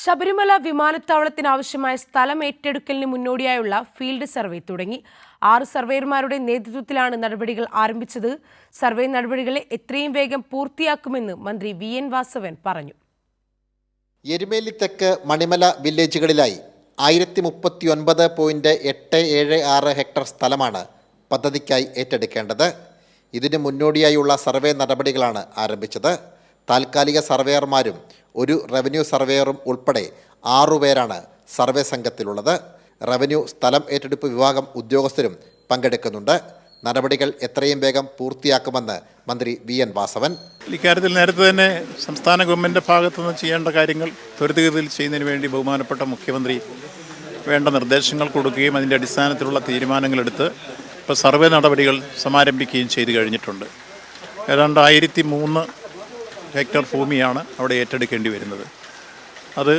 ശബരിമല വിമാനത്താവളത്തിനാവശ്യമായ സ്ഥലം ഏറ്റെടുക്കലിന് മുന്നോടിയായുള്ള field survey തുടങ്ങി. 6 സർവേയർമാരുടെ നേതൃത്വത്തിലാണ് നടപടികൾ ആരംഭിച്ചത്. സർവേ നടപടികളെ എത്രയും വേഗം പൂർത്തിയാക്കുമെന്ന് മന്ത്രി വി.എൻ. വാസവൻ പറഞ്ഞു. എരുമേലി തെക്ക് മണിമല വില്ലേജുകളിലായി 1039.876 ഹെക്ടർ സ്ഥലമാണ് പദ്ധതിക്കായി ഏറ്റെടുക്കേണ്ടത്. ഇതിന് മുന്നോടിയായുള്ള സർവേ നടപടികളാണ് ആരംഭിച്ചത്. താൽക്കാലിക സർവേയർമാരും ഒരു റവന്യൂ സർവേയറും ഉൾപ്പെടെ 6 പേരാണ് സർവേ സംഘത്തിലുള്ളത്. റവന്യൂ സ്ഥലം ഏറ്റെടുപ്പ് വിഭാഗം ഉദ്യോഗസ്ഥരും പങ്കെടുക്കുന്നുണ്ട്. നടപടികൾ എത്രയും വേഗം പൂർത്തിയാക്കുമെന്ന് മന്ത്രി വി.എൻ. വാസവൻ. ഇക്കാര്യത്തിൽ നേരത്തെ തന്നെ സംസ്ഥാന ഗവൺമെൻറ് ഭാഗത്തുനിന്ന് ചെയ്യേണ്ട കാര്യങ്ങൾ ത്വരിതഗതിയിൽ ചെയ്യുന്നതിന് വേണ്ടി ബഹുമാനപ്പെട്ട മുഖ്യമന്ത്രി വേണ്ട നിർദ്ദേശങ്ങൾ കൊടുക്കുകയും അതിൻ്റെ അടിസ്ഥാനത്തിലുള്ള തീരുമാനങ്ങളെടുത്ത് ഇപ്പോൾ സർവേ നടപടികൾ സമാരംഭിക്കുകയും ചെയ്തു കഴിഞ്ഞിട്ടുണ്ട്. ഏതാണ്ട് 1003 ഹെക്ടർ ഭൂമിയാണ് അവിടെ ഏറ്റെടുക്കേണ്ടി വരുന്നത്. അത്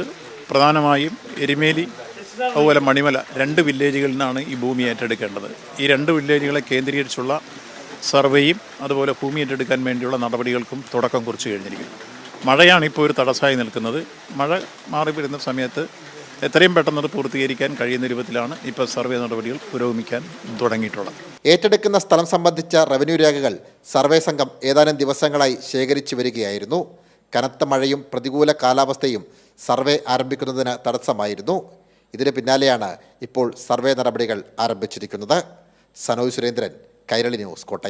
പ്രധാനമായും എരുമേലി അതുപോലെ മണിമല 2 വില്ലേജുകളിൽ നിന്നാണ് ഈ ഭൂമി ഏറ്റെടുക്കേണ്ടത്. ഈ 2 വില്ലേജുകളെ കേന്ദ്രീകരിച്ചുള്ള സർവേയും അതുപോലെ ഭൂമി ഏറ്റെടുക്കാൻ വേണ്ടിയുള്ള നടപടികൾക്കും തുടക്കം കുറിച്ച് കഴിഞ്ഞിരിക്കുന്നു. മഴയാണ് ഇപ്പോൾ ഒരു തടസ്സമായി നിൽക്കുന്നത്. മഴ മാറി വരുന്ന സമയത്ത് എത്രയും പെട്ടെന്ന് പൂർത്തീകരിക്കാൻ കഴിയുന്ന രൂപത്തിലാണ് ഇപ്പോൾ സർവേ നടപടികൾ പുരോഗമിക്കാൻ തുടങ്ങിയിട്ടുള്ളത്. ഏറ്റെടുക്കുന്ന സ്ഥലം സംബന്ധിച്ച റവന്യൂ രേഖകൾ സർവേ സംഘം ഏതാനും ദിവസങ്ങളായി ശേഖരിച്ചു വരികയായിരുന്നു. കനത്ത മഴയും പ്രതികൂല കാലാവസ്ഥയും സർവേ ആരംഭിക്കുന്നതിന് തടസ്സമായിരുന്നു. ഇതിന് പിന്നാലെയാണ് ഇപ്പോൾ സർവേ നടപടികൾ ആരംഭിച്ചിരിക്കുന്നത്. സനോജ് സുരേന്ദ്രൻ, കൈരളി ന്യൂസ്, കോട്ടയം.